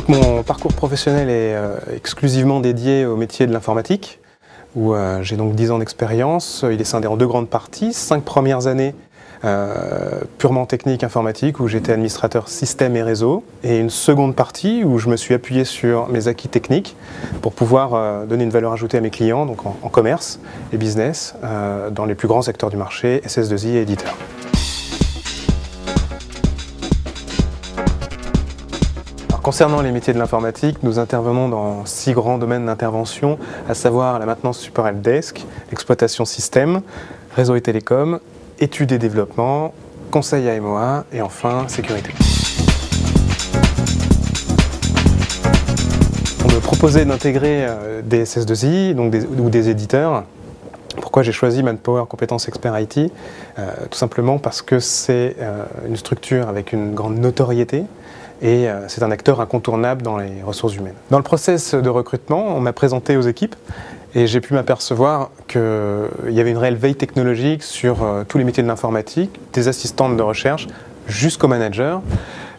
Donc mon parcours professionnel est exclusivement dédié au métier de l'informatique, où j'ai donc 10 ans d'expérience. Il est scindé en deux grandes parties. 5 premières années purement technique informatique, où j'étais administrateur système et réseau, et une seconde partie où je me suis appuyé sur mes acquis techniques pour pouvoir donner une valeur ajoutée à mes clients, donc en commerce et business, dans les plus grands secteurs du marché, SS2I et éditeurs. Concernant les métiers de l'informatique, nous intervenons dans 6 grands domaines d'intervention, à savoir la maintenance support helpdesk, l'exploitation système, réseau et télécom, études et développement, conseil AMOA et enfin sécurité. On me proposait d'intégrer des SS2I ou des éditeurs. Pourquoi j'ai choisi Manpower Compétences Expert IT? Tout simplement parce que c'est une structure avec une grande notoriété, et c'est un acteur incontournable dans les ressources humaines. Dans le process de recrutement, on m'a présenté aux équipes et j'ai pu m'apercevoir qu'il y avait une réelle veille technologique sur tous les métiers de l'informatique, des assistantes de recherche jusqu'aux managers.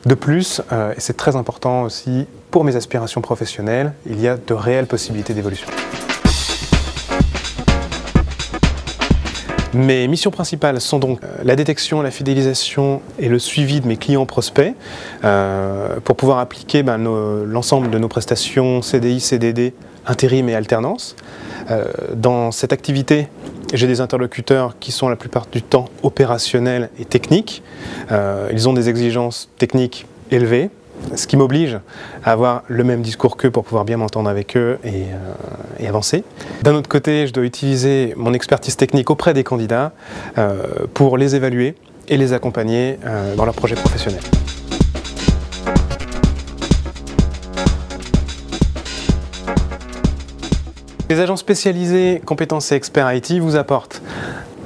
De plus, et c'est très important aussi pour mes aspirations professionnelles, il y a de réelles possibilités d'évolution. Mes missions principales sont donc la détection, la fidélisation et le suivi de mes clients prospects pour pouvoir appliquer l'ensemble de nos prestations CDI, CDD, intérim et alternance. Dans cette activité, j'ai des interlocuteurs qui sont la plupart du temps opérationnels et techniques. Ils ont des exigences techniques élevées, ce qui m'oblige à avoir le même discours qu'eux pour pouvoir bien m'entendre avec eux et avancer. D'un autre côté, je dois utiliser mon expertise technique auprès des candidats pour les évaluer et les accompagner dans leurs projets professionnels. Les agents spécialisés compétences et experts IT vous apportent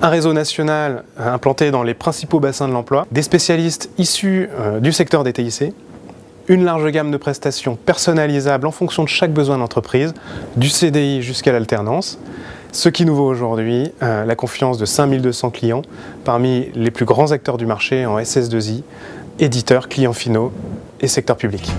un réseau national implanté dans les principaux bassins de l'emploi, des spécialistes issus du secteur des TIC, une large gamme de prestations personnalisables en fonction de chaque besoin d'entreprise, du CDI jusqu'à l'alternance. Ce qui nous vaut aujourd'hui la confiance de 5200 clients parmi les plus grands acteurs du marché en SS2I, éditeurs, clients finaux et secteur public.